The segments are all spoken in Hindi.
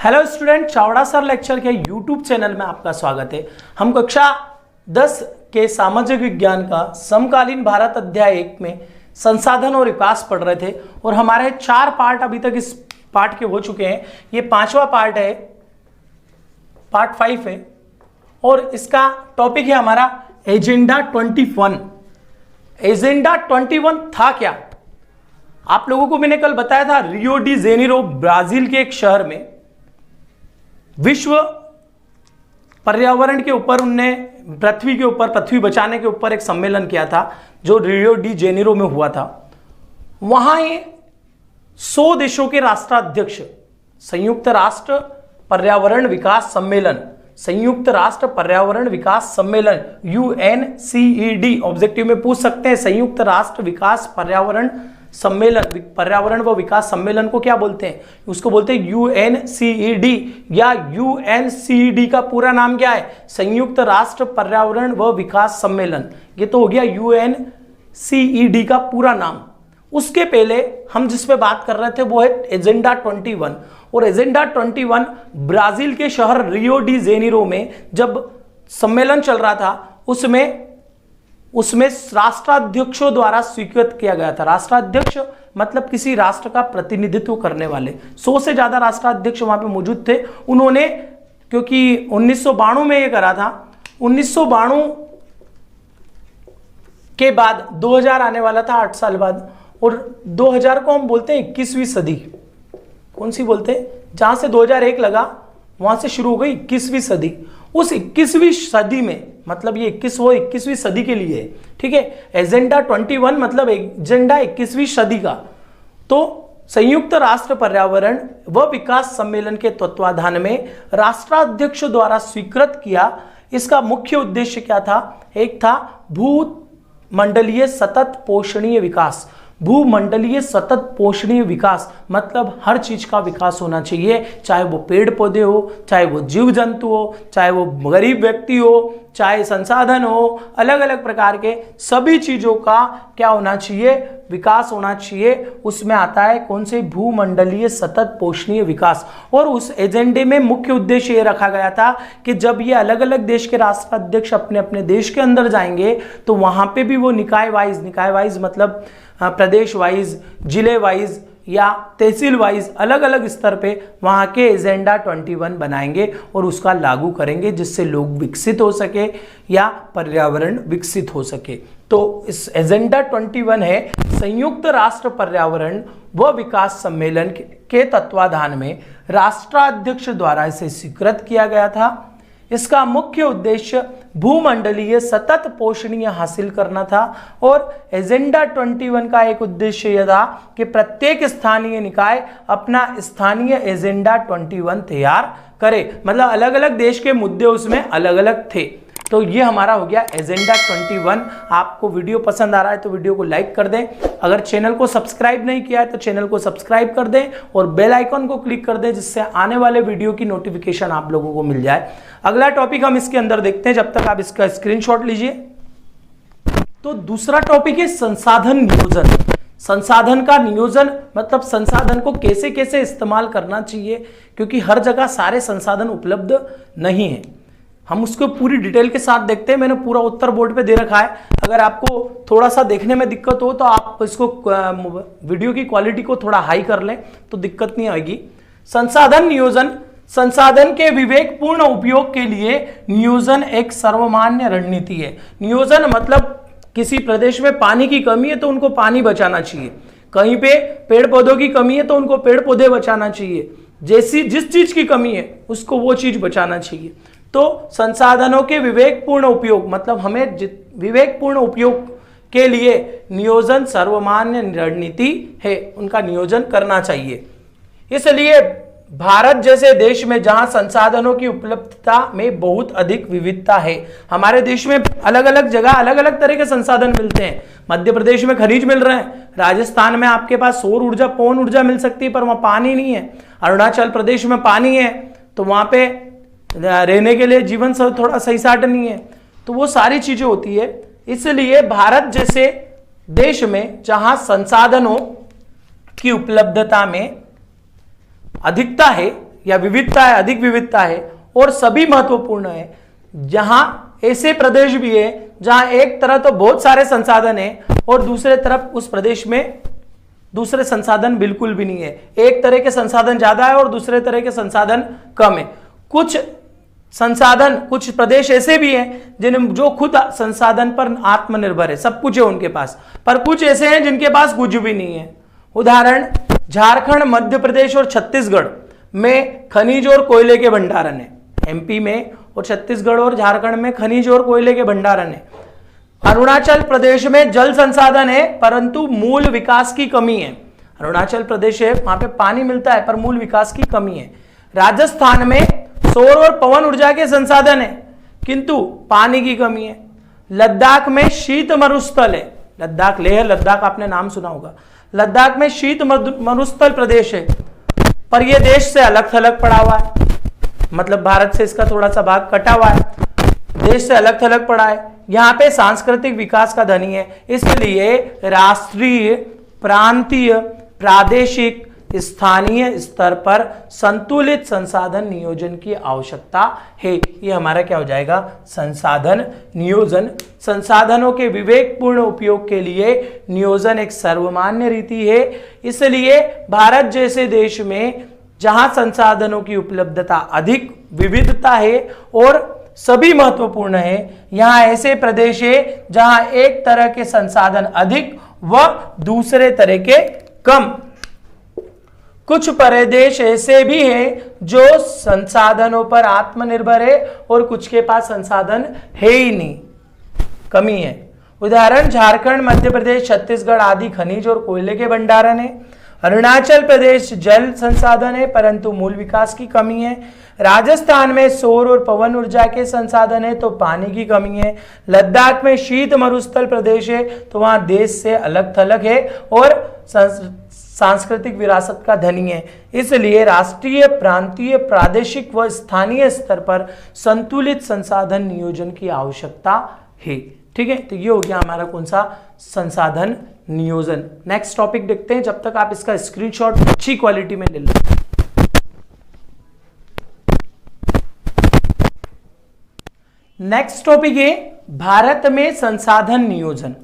Hello student, Chavda sir lecture के यूट्यूब चैनल में आपका स्वागत है। हम कक्षा 10 के सामाजिक विज्ञान का समकालीन भारत अध्याय 1 में संसाधन और विकास पढ़ रहे थे और हमारे 4 पार्ट अभी तक इस पार्ट के हो चुके हैं। ये 5वां पार्ट है, पार्ट 5 है और इसका टॉपिक है हमारा एजेंडा 21। एजेंडा 21 था क्या? आप लोगों को मैंने कल बताया था, रियो डी जेनेरो ब्राजील के एक शहर में विश्व पर्यावरण के ऊपर उनने पृथ्वी के ऊपर, पृथ्वी बचाने के ऊपर एक सम्मेलन किया था जो रियो डी जेनेरो में हुआ था। वहां 100 देशों के राष्ट्राध्यक्ष संयुक्त राष्ट्र पर्यावरण विकास सम्मेलन, संयुक्त राष्ट्र पर्यावरण विकास सम्मेलन UNCED ऑब्जेक्टिव में पूछ सकते हैं। संयुक्त राष्ट्र विकास पर्यावरण सम्मेलन, पर्यावरण व विकास सम्मेलन को क्या बोलते हैं? उसको बोलते हैं UNCED या UNCED का पूरा नाम क्या है? संयुक्त राष्ट्र पर्यावरण व विकास सम्मेलन। ये तो हो गया UNCED का पूरा नाम। उसके पहले हम जिस पे बात कर रहे थे वो है एजेंडा 21। और एजेंडा 21 ब्राजील के शहर रियो डी जेनेरो में जब सम्मेलन चल रहा था उसमें राष्ट्राध्यक्षों द्वारा स्वीकृत किया गया था। राष्ट्राध्यक्ष मतलब किसी राष्ट्र का प्रतिनिधित्व करने वाले 100 से ज्यादा राष्ट्राध्यक्ष वहां पे मौजूद थे। उन्होंने, क्योंकि 1992 में ये करा था, 1992 के बाद 2000 आने वाला था 8 साल बाद, और 2000 को हम बोलते हैं 21वीं सदी। कौन सी बोलते हैं? जहां से 2001 लगा वहां से शुरू हो गई 21वीं सदी। उस 21वीं सदी में, मतलब ये 21वीं सदी के लिए है, ठीक है। एजेंडा 21 मतलब एजेंडा 21वीं सदी का। तो संयुक्त राष्ट्र पर्यावरण व विकास सम्मेलन के तत्वाधान में राष्ट्राध्यक्ष द्वारा स्वीकृत किया। इसका मुख्य उद्देश्य क्या था? एक था भूमंडलीय सतत पोषणीय विकास। भूमंडलीय सतत पोषणीय विकास मतलब हर चीज का विकास होना चाहिए, चाहे वो पेड़ पौधे हो, चाहे वो जीव जंतु हो, चाहे वो गरीब व्यक्ति हो, चाहे संसाधन हो, अलग अलग प्रकार के सभी चीजों का क्या होना चाहिए? विकास होना चाहिए। उसमें आता है कौन से? भूमंडलीय सतत पोषणीय विकास। और उस एजेंडे में मुख्य उद्देश्य ये रखा गया था कि जब ये अलग अलग देश के राष्ट्राध्यक्ष अपने अपने देश के अंदर जाएंगे तो वहां पे भी वो निकाय वाइज मतलब प्रदेश वाइज, जिले वाइज या तहसील वाइज अलग अलग स्तर पे वहां के एजेंडा 21 बनाएंगे और उसका लागू करेंगे, जिससे लोग विकसित हो सके या पर्यावरण विकसित हो सके। तो इस एजेंडा 21 है संयुक्त राष्ट्र पर्यावरण व विकास सम्मेलन के तत्वाधान में राष्ट्राध्यक्ष द्वारा इसे स्वीकृत किया गया था। इसका मुख्य उद्देश्य भूमंडलीय सतत पोषणीय हासिल करना था। और एजेंडा 21 का एक उद्देश्य यह था कि प्रत्येक स्थानीय निकाय अपना स्थानीय एजेंडा 21 तैयार करे। मतलब अलग अलग देश के मुद्दे उसमें अलग अलग थे। तो ये हमारा हो गया एजेंडा 21। आपको वीडियो पसंद आ रहा है तो वीडियो को लाइक कर दें। अगर चैनल को सब्सक्राइब नहीं किया है तो चैनल को सब्सक्राइब कर दें और बेल आइकन को क्लिक कर दें, जिससे आने वाले वीडियो की नोटिफिकेशन आप लोगों को मिल जाए। अगला टॉपिक हम इसके अंदर देखते हैं, जब तक आप इसका स्क्रीनशॉट लीजिए। तो दूसरा टॉपिक है संसाधन नियोजन। संसाधन का नियोजन मतलब संसाधन को कैसे कैसे इस्तेमाल करना चाहिए, क्योंकि हर जगह सारे संसाधन उपलब्ध नहीं है। हम उसको पूरी डिटेल के साथ देखते हैं। मैंने पूरा उत्तर बोर्ड पे दे रखा है। अगर आपको थोड़ा सा देखने में दिक्कत हो तो आप इसको वीडियो की क्वालिटी को थोड़ा हाई कर लें तो दिक्कत नहीं आएगी। संसाधन नियोजन, संसाधन के विवेकपूर्ण उपयोग के लिए नियोजन एक सर्वमान्य रणनीति है। नियोजन मतलब किसी प्रदेश में पानी की कमी है तो उनको पानी बचाना चाहिए, कहीं पे पेड़ पौधों की कमी है तो उनको पेड़ पौधे बचाना चाहिए, जिस चीज की कमी है उसको वो चीज बचाना चाहिए। तो संसाधनों के विवेकपूर्ण उपयोग मतलब हमें विवेकपूर्ण उपयोग के लिए नियोजन सर्वमान्य रणनीति है, उनका नियोजन करना चाहिए। इसलिए भारत जैसे देश में जहां संसाधनों की उपलब्धता में बहुत अधिक विविधता है, हमारे देश में अलग अलग जगह अलग अलग तरह के संसाधन मिलते हैं। मध्य प्रदेश में खनिज मिल रहे हैं, राजस्थान में आपके पास सौर ऊर्जा, पवन ऊर्जा मिल सकती है, पर वहां पानी नहीं है। अरुणाचल प्रदेश में पानी है तो वहां पे रहने के लिए जीवन थोड़ा सही साट नहीं है। तो वो सारी चीजें होती है। इसलिए भारत जैसे देश में जहां संसाधनों की उपलब्धता में अधिकता है या विविधता है, अधिक विविधता है और सभी महत्वपूर्ण है। जहां ऐसे प्रदेश भी है जहां एक तरह तो बहुत सारे संसाधन है और दूसरे तरफ उस प्रदेश में दूसरे संसाधन बिल्कुल भी नहीं है। एक तरह के संसाधन ज्यादा है और दूसरे तरह के संसाधन कम है। कुछ संसाधन, कुछ प्रदेश ऐसे भी हैं जिन जो खुद संसाधन पर आत्मनिर्भर है, सब कुछ है उनके पास, पर कुछ ऐसे हैं जिनके पास कुछ भी नहीं है। उदाहरण, झारखंड, मध्य प्रदेश और छत्तीसगढ़ में खनिज और कोयले के भंडारण है। एमपी में और छत्तीसगढ़ और झारखंड में खनिज और कोयले के भंडारण है। अरुणाचल प्रदेश में जल संसाधन है परंतु मूल विकास की कमी है। अरुणाचल प्रदेश है, वहां पे पानी मिलता है पर मूल विकास की कमी है। राजस्थान में सौर और पवन ऊर्जा के संसाधन है किंतु पानी की कमी है। लद्दाख में शीत मरुस्थल है। लद्दाख, लेह लद्दाख आपने नाम सुना होगा। लद्दाख में शीत मरुस्थल प्रदेश है पर यह देश से अलग थलग पड़ा हुआ है, मतलब भारत से इसका थोड़ा सा भाग कटा हुआ है, देश से अलग थलग पड़ा है। यहां पे सांस्कृतिक विकास का धनी है, इसलिए राष्ट्रीय, प्रांतीय, प्रादेशिक, स्थानीय स्तर पर संतुलित संसाधन नियोजन की आवश्यकता है। ये हमारा क्या हो जाएगा? संसाधन नियोजन। संसाधनों के विवेकपूर्ण उपयोग के लिए नियोजन एक सर्वमान्य रीति है। इसलिए भारत जैसे देश में जहां संसाधनों की उपलब्धता अधिक, विविधता है और सभी महत्वपूर्ण है, यहां ऐसे प्रदेश है जहां एक तरह के संसाधन अधिक व दूसरे तरह के कम। कुछ प्रदेश ऐसे भी हैं जो संसाधनों पर आत्मनिर्भर है और कुछ के पास संसाधन है ही नहीं, कमी है। उदाहरण, झारखंड, मध्य प्रदेश, छत्तीसगढ़ आदि खनिज और कोयले के भंडारण है। अरुणाचल प्रदेश जल संसाधन है परंतु मूल विकास की कमी है। राजस्थान में सौर और पवन ऊर्जा के संसाधन है तो पानी की कमी है। लद्दाख में शीत मरुस्थल प्रदेश है तो वहां देश से अलग थलग है और सांस्कृतिक विरासत का धनी है। इसलिए राष्ट्रीय, प्रांतीय, प्रादेशिक व स्थानीय स्तर पर संतुलित संसाधन नियोजन की आवश्यकता है। ठीक है, तो ये हो गया हमारा कौन सा? संसाधन नियोजन। नेक्स्ट टॉपिक देखते हैं, जब तक आप इसका स्क्रीनशॉट अच्छी क्वालिटी में ले लो। नेक्स्ट टॉपिक है भारत में संसाधन नियोजन।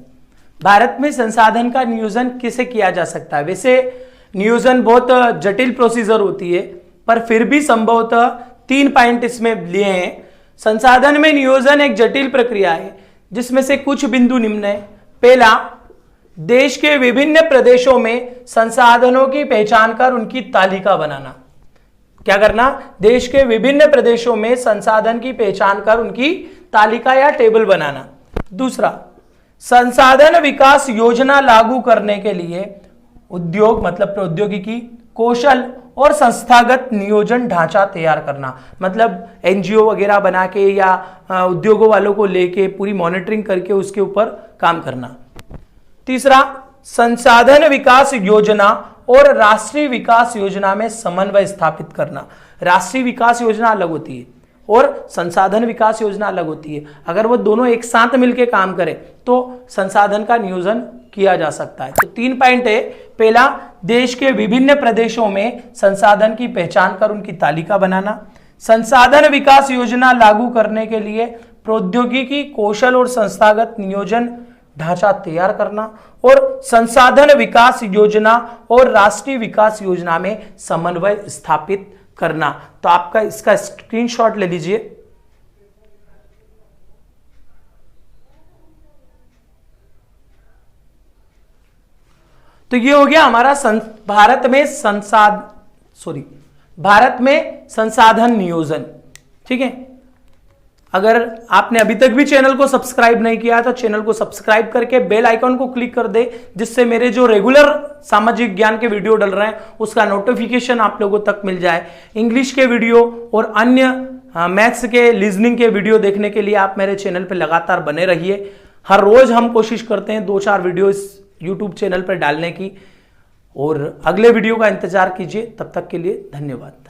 भारत में संसाधन का नियोजन किसे किया जा सकता है? वैसे नियोजन बहुत जटिल प्रोसीजर होती है पर फिर भी संभवतः 3 पॉइंट इसमें लिए हैं। संसाधन में नियोजन एक जटिल प्रक्रिया है जिसमें से कुछ बिंदु निम्न है। पहला, देश के विभिन्न प्रदेशों में संसाधनों की पहचान कर उनकी तालिका बनाना। क्या करना? देश के विभिन्न प्रदेशों में संसाधन की पहचान कर उनकी तालिका या टेबल बनाना। दूसरा, संसाधन विकास योजना लागू करने के लिए उद्योग, मतलब प्रौद्योगिकी, कौशल और संस्थागत नियोजन ढांचा तैयार करना, मतलब एनजीओ वगैरह बना के या उद्योगों वालों को लेके पूरी मॉनिटरिंग करके उसके ऊपर काम करना। तीसरा, संसाधन विकास योजना और राष्ट्रीय विकास योजना में समन्वय स्थापित करना। राष्ट्रीय विकास योजना अलग होती है और संसाधन विकास योजना अलग होती है। अगर वो दोनों एक साथ मिलकर काम करें तो संसाधन का नियोजन किया जा सकता है। तो 3 पॉइंट है। पहला, देश के विभिन्न प्रदेशों में संसाधन की पहचान कर उनकी तालिका बनाना। संसाधन विकास योजना लागू करने के लिए प्रौद्योगिकी, कौशल और संस्थागत नियोजन ढांचा तैयार करना। और संसाधन विकास योजना और राष्ट्रीय विकास योजना में समन्वय स्थापित करना। तो आपका इसका स्क्रीनशॉट ले लीजिए। तो ये हो गया हमारा भारत में संसाधन नियोजन। ठीक है, अगर आपने अभी तक भी चैनल को सब्सक्राइब नहीं किया तो चैनल को सब्सक्राइब करके बेल आइकन को क्लिक कर दे, जिससे मेरे जो रेगुलर सामाजिक ज्ञान के वीडियो डल रहे हैं उसका नोटिफिकेशन आप लोगों तक मिल जाए। इंग्लिश के वीडियो और अन्य मैथ्स के, रीजनिंग के वीडियो देखने के लिए आप मेरे चैनल पर लगातार बने रहिए। हर रोज हम कोशिश करते हैं 2-4 वीडियो इस यूट्यूब चैनल पर डालने की, और अगले वीडियो का इंतजार कीजिए। तब तक के लिए धन्यवाद।